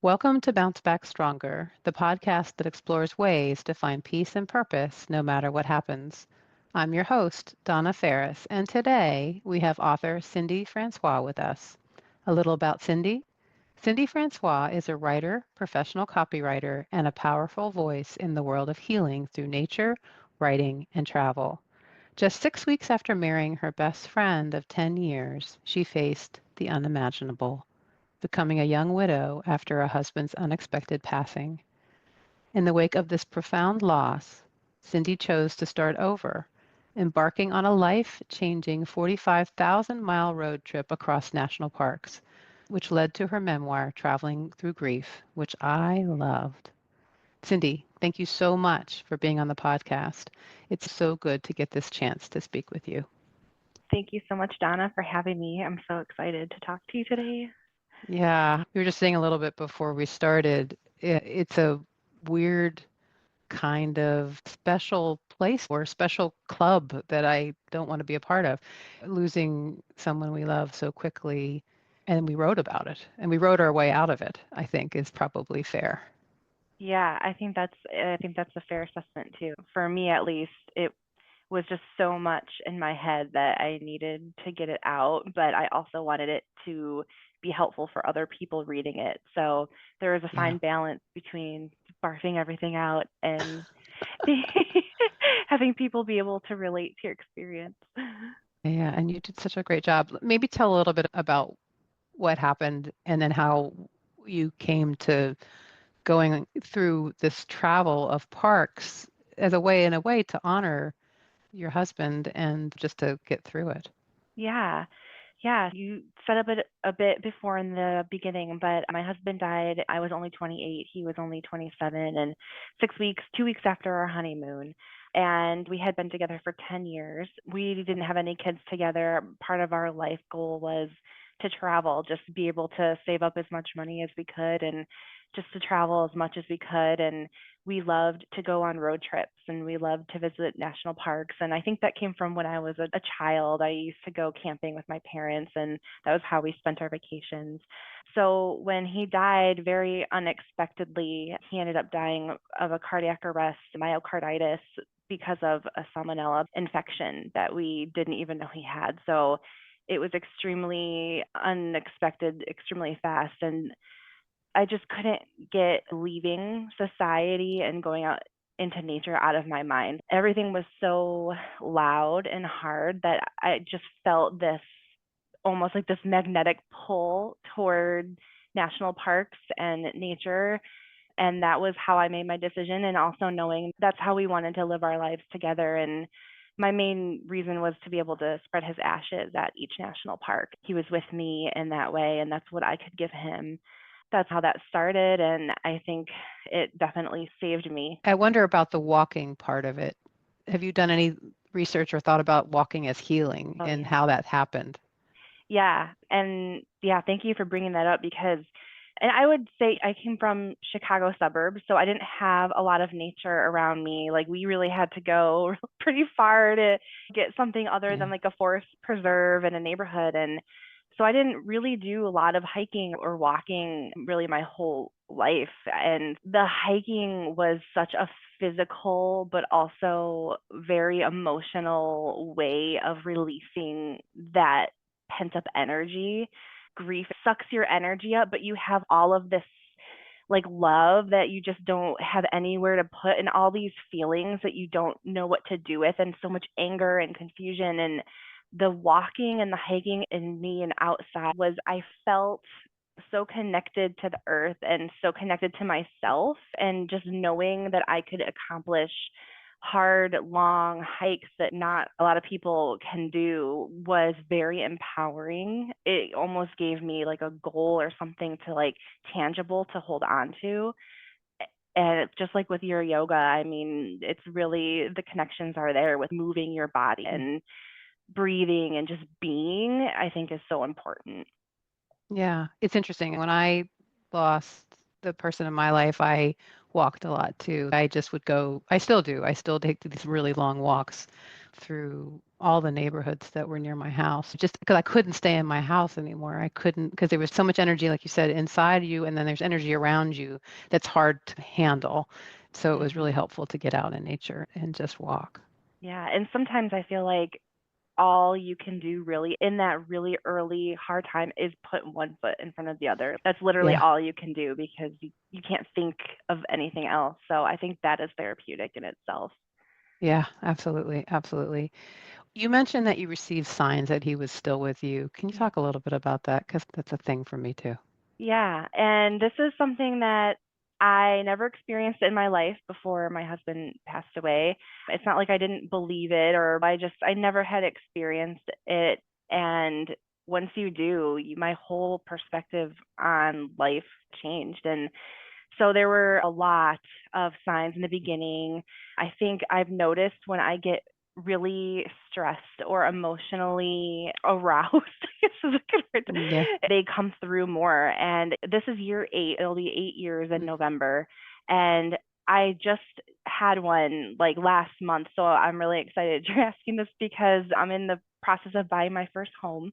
Welcome to Bounce Back Stronger, the podcast that explores ways to find peace and purpose no matter what happens. I'm your host, Donna Ferris, and today we have author Cyndi Francois with us. A little about Cyndi. Cyndi Francois is a writer, professional copywriter, and a powerful voice in the world of healing through nature, writing, and travel. Just 6 weeks after marrying her best friend of 10 years, she faced the unimaginable, becoming a young widow after a husband's unexpected passing. In the wake of this profound loss, Cyndi chose to start over, embarking on a life-changing 45,000-mile road trip across national parks, which led to her memoir, Traveling Through Grief, which I loved. Cyndi, thank you so much for being on the podcast. It's so good to get this chance to speak with you. Thank you so much, Donna, for having me. I'm so excited to talk to you today. Yeah, we were just saying a little bit before we started. It's a weird kind of special place or special club that I don't want to be a part of. Losing someone we love so quickly, and we wrote about it, and we wrote our way out of it, I think is probably fair. Yeah, I think that's a fair assessment too. For me at least, it was just so much in my head that I needed to get it out, but I also wanted it to be helpful for other people reading it. So there was a Yeah. fine balance between barfing everything out and having people be able to relate to your experience. Yeah, and you did such a great job. Maybe tell a little bit about what happened and then how you came to going through this travel of parks as a way, in a way, to honor your husband and just to get through it. Yeah. Yeah, you set up it a bit before in the beginning, but my husband died. I was only 28. He was only 27, and 6 weeks, 2 weeks after our honeymoon. And we had been together for 10 years. We didn't have any kids together. Part of our life goal was to travel, just be able to save up as much money as we could and just to travel as much as we could. And we loved to go on road trips and we loved to visit national parks. And I think that came from when I was a child. I used to go camping with my parents, and that was how we spent our vacations. So when he died very unexpectedly, he ended up dying of a cardiac arrest, myocarditis, because of a salmonella infection that we didn't even know he had. So it was extremely unexpected, extremely fast. And I just couldn't get leaving society and going out into nature out of my mind. Everything was so loud and hard that I just felt this almost like this magnetic pull toward national parks and nature. And that was how I made my decision. And also knowing that's how we wanted to live our lives together. And my main reason was to be able to spread his ashes at each national park. He was with me in that way, and that's what I could give him. That's how that started, and I think it definitely saved me. I wonder about the walking part of it. Have you done any research or thought about walking as healing Oh, and yeah. how that happened? Yeah, and yeah, thank you for bringing that up because and I would say I came from Chicago suburbs, so I didn't have a lot of nature around me. Like we really had to go pretty far to get something other than Yeah. like a forest preserve in a neighborhood. And so I didn't really do a lot of hiking or walking really my whole life. And the hiking was such a physical but also very emotional way of releasing that pent up energy. Grief sucks your energy up, but you have all of this like love that you just don't have anywhere to put and all these feelings that you don't know what to do with and so much anger and confusion. And the walking and the hiking in me and outside was I felt so connected to the earth and so connected to myself, and just knowing that I could accomplish hard, long hikes that not a lot of people can do was very empowering. It almost gave me like a goal or something to like tangible to hold on to. And it's just like with your yoga, I mean, it's really the connections are there with moving your body and breathing and just being, I think is so important. Yeah, it's interesting. When I lost the person in my life, I walked a lot too. I just would go, I still do. I still take these really long walks through all the neighborhoods that were near my house, just because I couldn't stay in my house anymore. I couldn't, because there was so much energy, like you said, inside you, and then there's energy around you that's hard to handle. So it was really Mhm. helpful to get out in nature and just walk. Yeah, and sometimes I feel like all you can do really in that really early hard time is put one foot in front of the other. That's literally Yeah. all you can do because you can't think of anything else. So I think that is therapeutic in itself. Yeah, absolutely. Absolutely. You mentioned that you received signs that he was still with you. Can you Yeah. talk a little bit about that? Because that's a thing for me too. Yeah, and this is something that I never experienced in my life before my husband passed away. It's not like I didn't believe it or I never had experienced it. And once you do, my whole perspective on life changed. And so there were a lot of signs in the beginning. I think I've noticed when I get really stressed or emotionally aroused, I guess is a good word, Yeah. they come through more. And this is year 8. It'll be 8 years in Mm. November. And I just had one like last month. So I'm really excited you're asking this because I'm in the process of buying my first home.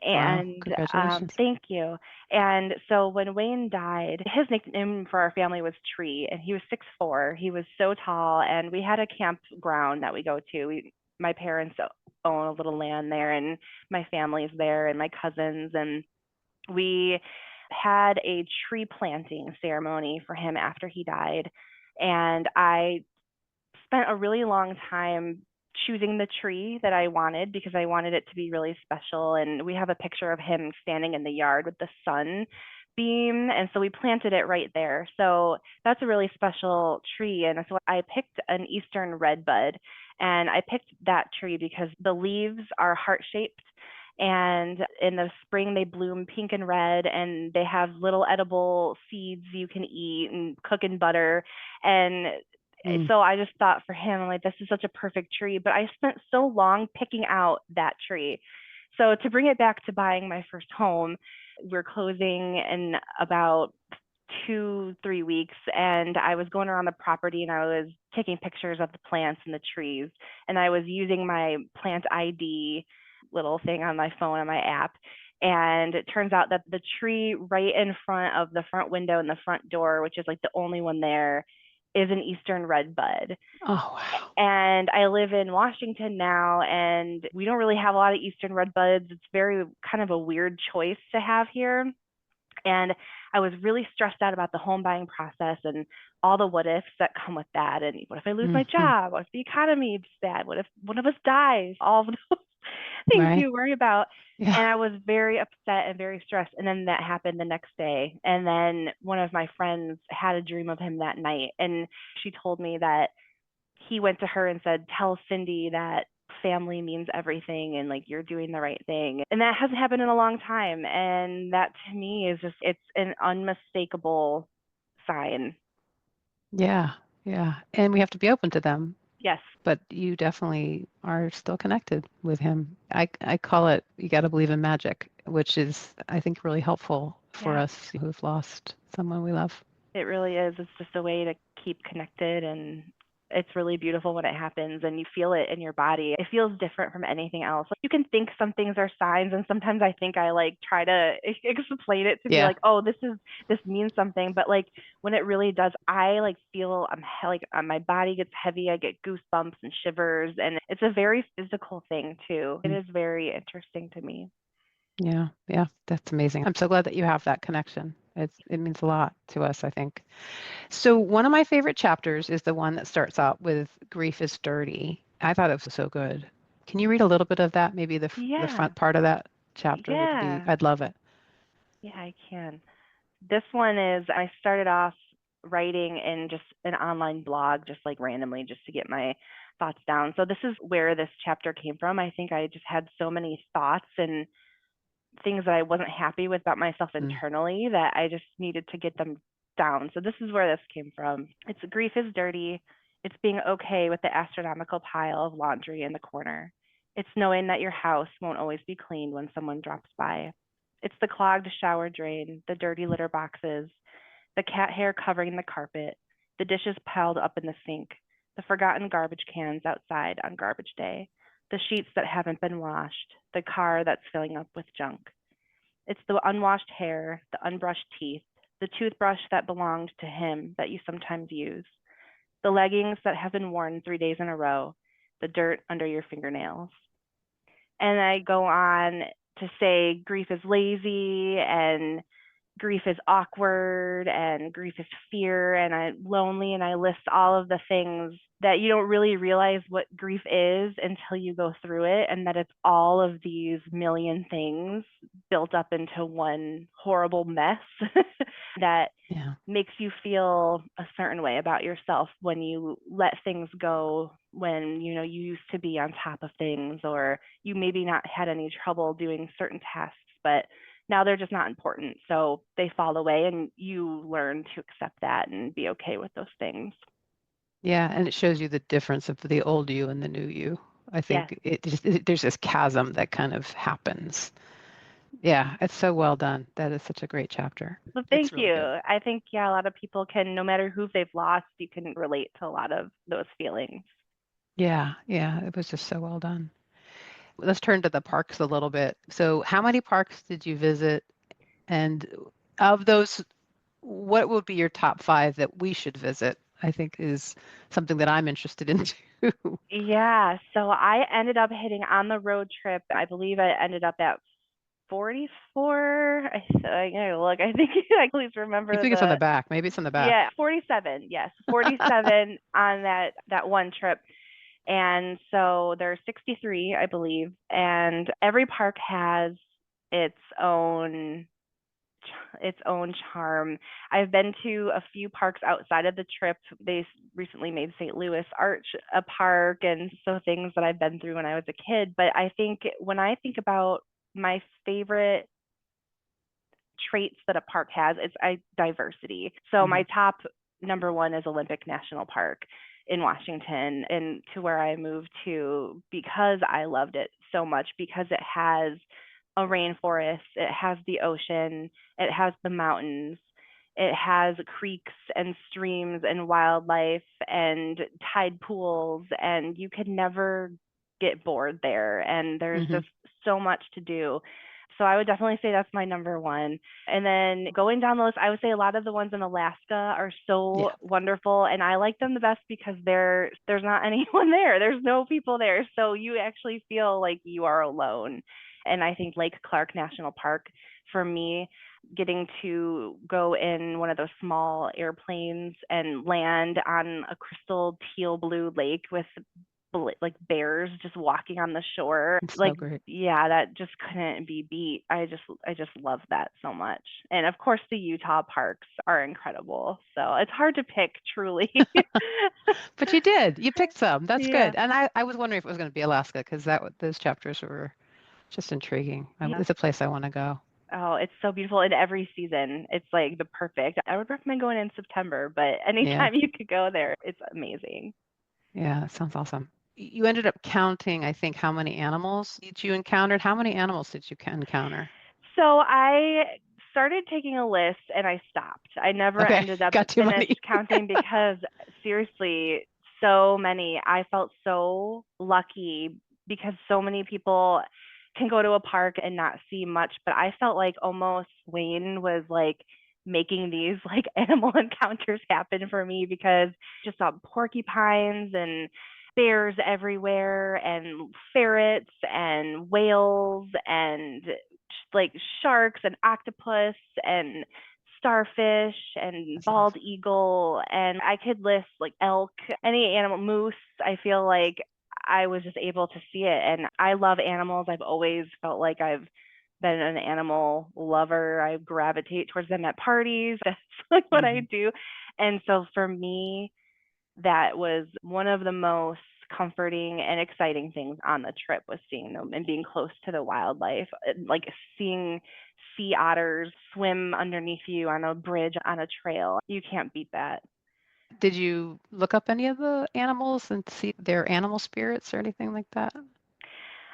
Wow. And Congratulations. thank you. And so when Wayne died, his nickname for our family was Tree, and he was 6'4". He was so tall, and we had a campground that we go to. My parents own a little land there, and my family's there, and my cousins, and we had a tree planting ceremony for him after he died. And I spent a really long time choosing the tree that I wanted because I wanted it to be really special. And we have a picture of him standing in the yard with the sun beam. And so we planted it right there. So that's a really special tree. And so I picked an Eastern redbud. And I picked that tree because the leaves are heart shaped. And in the spring, they bloom pink and red, and they have little edible seeds you can eat and cook in butter. And Mm. so I just thought for him, I'm like, this is such a perfect tree. But I spent so long picking out that tree. So to bring it back to buying my first home, we're closing in about 2, 3 weeks, and I was going around the property and I was taking pictures of the plants and the trees, and I was using my plant ID little thing on my phone on my app. And it turns out that the tree right in front of the front window and the front door, which is like the only one there, is an Eastern redbud. Oh, wow. And I live in Washington now, and we don't really have a lot of Eastern redbuds. It's very kind of a weird choice to have here. And I was really stressed out about the home buying process and all the what ifs that come with that. And what if I lose my Hmm. job? What if the economy is bad? What if one of us dies? All of those things Right. you worry about. Yeah. And I was very upset and very stressed. And then that happened the next day. And then one of my friends had a dream of him that night. And she told me that he went to her and said, "Tell Cyndi that family means everything and like you're doing the right thing." And that hasn't happened in a long time. And that to me is just, it's an unmistakable sign. Yeah. Yeah. And we have to be open to them. Yes, But you definitely are still connected with him. I call it, you got to believe in magic, which is, I think, really helpful for yeah, us who've lost someone we love. it really is. It's just a way to keep connected, and it's really beautiful when it happens and you feel it in your body. It feels different from anything else. Like you can think some things are signs, and sometimes I think I like try to explain it to be Yeah. like, "Oh, this means something." But like when it really does, I like feel like my body gets heavy. I get goosebumps and shivers, and it's a very physical thing too. It Mm. is very interesting to me. Yeah. Yeah. That's amazing. I'm so glad that you have that connection. It means a lot to us, I think. So one of my favorite chapters is the one that starts out with grief is dirty. I thought it was so good. Can you read a little bit of that? Maybe the Yeah. front part of that chapter would be, Yeah. I'd love it. Yeah, I can. This one is, I started off writing in just an online blog, just like randomly, just to get my thoughts down. So this is where this chapter came from. I think I just had so many thoughts and things that I wasn't happy with about myself Mm. internally that I just needed to get them down. So this is where this came from. It's grief is dirty. It's being okay with the astronomical pile of laundry in the corner. It's knowing that your house won't always be cleaned when someone drops by. It's the clogged shower drain, the dirty litter boxes, the cat hair covering the carpet, the dishes piled up in the sink, the forgotten garbage cans outside on garbage day, the sheets that haven't been washed, the car that's filling up with junk. It's the unwashed hair, the unbrushed teeth, the toothbrush that belonged to him that you sometimes use, the leggings that have been worn 3 days in a row, the dirt under your fingernails. And I go on to say grief is lazy and grief is awkward and grief is fear and I'm lonely, and I list all of the things that you don't really realize what grief is until you go through it, and that it's all of these million things built up into one horrible mess that Yeah. makes you feel a certain way about yourself when you let things go, when you used to be on top of things, or you maybe not had any trouble doing certain tasks, but now they're just not important, so they fall away, and you learn to accept that and be okay with those things. Yeah, and it shows you the difference of the old you and the new you. I Yes. think there's this chasm that kind of happens. Yeah, it's so well done. That is such a great chapter. Well, thank It's really you. good. I think, yeah, a lot of people can, no matter who they've lost, you can relate to a lot of those feelings. Yeah, yeah, it was just so well done. Let's turn to the parks a little bit. So, how many parks did you visit? And of those, what would be your top five that we should visit? I think is something that I'm interested in too. Yeah, so I ended up hitting on the road trip. I believe I ended up at 44. I gotta look. I think I please You remember think it's on the the, back. Maybe it's on the yeah, back. 47. Yes, 47 on that one trip. And so there's 63, I believe, and every park has its own its own charm. I've been to a few parks outside of the trip. They recently made St. Louis Arch a park, and so things that I've been through when I was a kid. But I think when I think about my favorite traits that a park has, it's diversity. So Hmm. my top number one is Olympic National Park in Washington, and to where I moved to because I loved it so much, because it has a rainforest, it has the ocean, it has the mountains, it has creeks and streams and wildlife and tide pools, and you could never get bored there. And there's Hmm. just so much to do. So I would definitely say that's my number one. And then going down the list, I would say a lot of the ones in Alaska are so Yeah. wonderful, and I like them the best because there's not anyone there. There's no people there, so you actually feel like you are alone. And I think Lake Clark National Park, for me, getting to go in one of those small airplanes and land on a crystal teal blue lake with like bears just walking on the shore, It's like, so great. yeah, that just couldn't be beat. I just love that so much. And of course the Utah parks are incredible, so it's hard to pick, truly. But you did. You picked some. That's Yeah. good. And I was wondering if it was going to be Alaska because those chapters were just intriguing. Yeah. It's a place I want to go. Oh, it's so beautiful in every season. It's like the perfect. I would recommend going in September, but Yeah. anytime you could go there, it's amazing. Yeah. That sounds awesome. You ended up counting, I think, how many animals each you encountered. How many animals did you encounter? So I started taking a list and I stopped. I never Okay. ended up Got too finished many. counting because seriously, so many. I felt so lucky because so many people can go to a park and not see much, but I felt like almost Wayne was like making these like animal encounters happen for me, because just saw porcupines and bears everywhere and ferrets and whales and like sharks and octopus and starfish and That's bald awesome. eagle, and I could list like elk, any animal, moose. I feel like I was just able to see it, and I love animals. I've always felt like I've been an animal lover. I gravitate towards them at parties. That's like what I Hmm. do. And so for me, that was one of the most comforting and exciting things on the trip, was seeing them and being close to the wildlife, like seeing sea otters swim underneath you on a bridge on a trail. You can't beat that. Did you look up any of the animals and see their animal spirits or anything like that?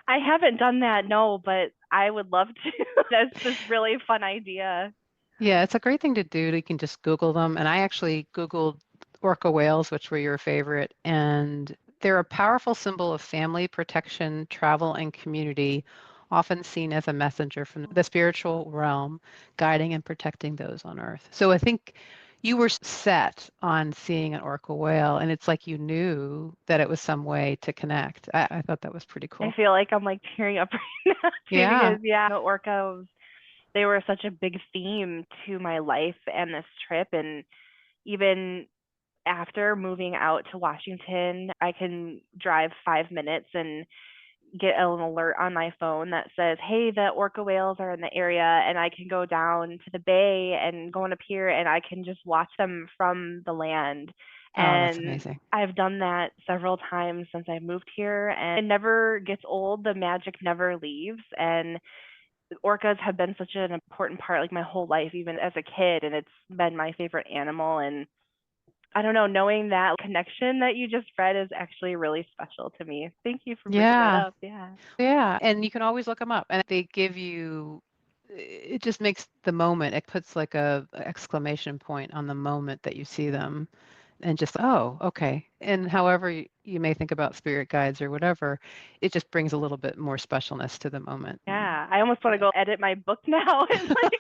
I haven't done that, no, but I would love to. That's this really fun idea. Yeah, it's a great thing to do. You can just Google them. And I actually Googled orca whales, which were your favorite, and they're a powerful symbol of family, protection, travel, and community, often seen as a messenger from the spiritual realm, guiding and protecting those on Earth. So I think you were set on seeing an orca whale, and it's like you knew that it was some way to connect. I thought that was pretty I cool. feel like I'm like tearing up right now too Yeah. because the orcas, they were such a big theme to my life and this trip. And even after moving out to Washington, I can drive 5 minutes and get an alert on my phone that says, "Hey, the orca whales are in the area," and I can go down to the bay and go on a pier and I can just watch them from the land. Oh, that's And amazing. I've done that several times since I moved here, and it never gets old. The magic never leaves, and orcas have been such an important part, like my whole life, even as a kid, and it's been my favorite animal. And I don't know, knowing that connection that you just read is actually really special to me. Thank you for bringing that Yeah. up. Yeah. Yeah, and you can always look them up, and they give you it just makes the moment, it puts like a exclamation point on the moment that you see them and just, "Oh, okay." And however you may think about spirit guides or whatever, it just brings a little bit more specialness to the moment. Yeah. I almost want to Yeah. go edit my book now and like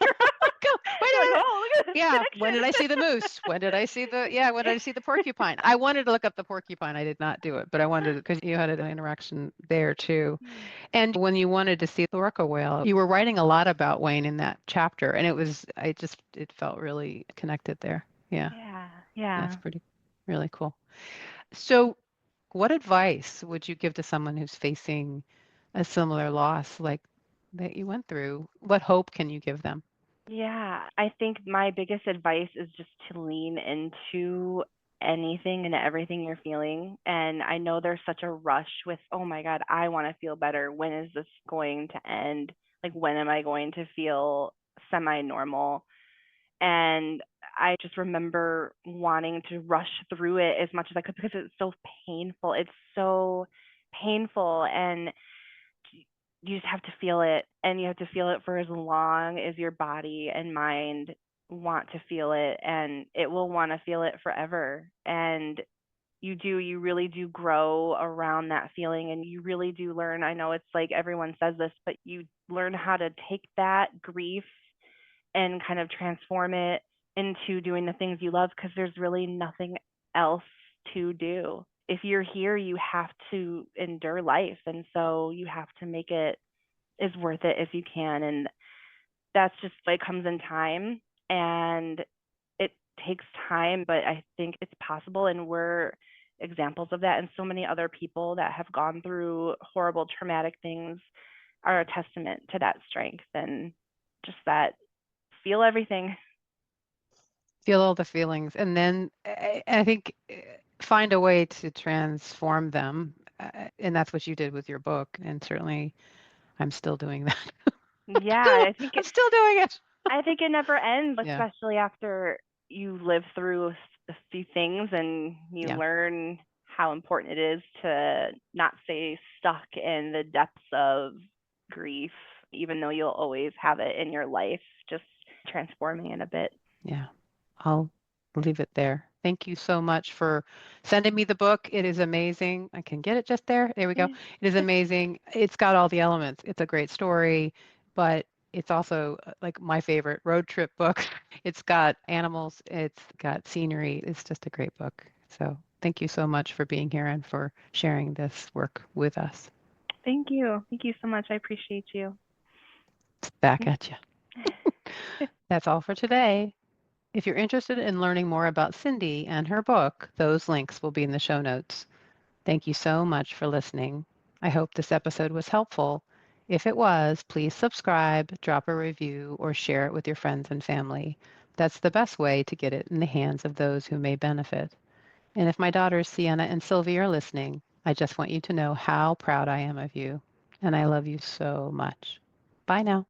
Go, wait be a like, minute. oh, look at this Yeah, when did I see connection. the moose? When did I see when did I see the porcupine? I wanted to look up the porcupine. I did not do it, but I wanted to because you had an interaction there too. And when you wanted to see the orca whale, you were writing a lot about Wayne in that chapter, and it felt really connected there. Yeah, Yeah. that's Yeah. pretty, really cool. So, what advice would you give to someone who's facing a similar loss like that you went through? What hope can you give them? Yeah, I think my biggest advice is just to lean into anything and everything you're feeling. And I know there's such a rush with, oh my God, I want to feel better. When is this going to end? Like, when am I going to feel semi normal? And I just remember wanting to rush through it as much as I could because it's so painful. It's so painful. And you just have to feel it, and you have to feel it for as long as your body and mind want to feel it, and it will want to feel it forever. And you really do grow around that feeling, and you really do learn. I know it's like everyone says this, but you learn how to take that grief and kind of transform it into doing the things you love, because there's really nothing else to do. If you're here, you have to endure life, and so you have to make it as worth it as you can. And that's just like comes in time, and it takes time, but I think it's possible, and we're examples of that. And so many other people that have gone through horrible traumatic things are a testament to that strength, and just that feel everything. Feel all the feelings, and then I think find a way to transform them, and that's what you did with your book, and certainly I'm still doing that. Yeah, I'm still doing it. I think it never ends, Yeah, especially after you live through a few things and you yeah, learn how important it is to not stay stuck in the depths of grief, even though you'll always have it in your life, just transforming it a bit. yeah. I'll leave it there. Thank you so much for sending me the book. It is amazing. I can get it just there. There we go. It is amazing. It's got all the elements. It's a great story, but it's also like my favorite road trip book. It's got animals, it's got scenery. It's just a great book. So thank you so much for being here and for sharing this work with us. Thank you. Thank you so much. I appreciate you. Back at you. That's all for today. If you're interested in learning more about Cyndi and her book, those links will be in the show notes. Thank you so much for listening. I hope this episode was helpful. If it was, please subscribe, drop a review, or share it with your friends and family. That's the best way to get it in the hands of those who may benefit. And if my daughters Sienna and Sylvie are listening, I just want you to know how proud I am of you. And I love you so much. Bye now.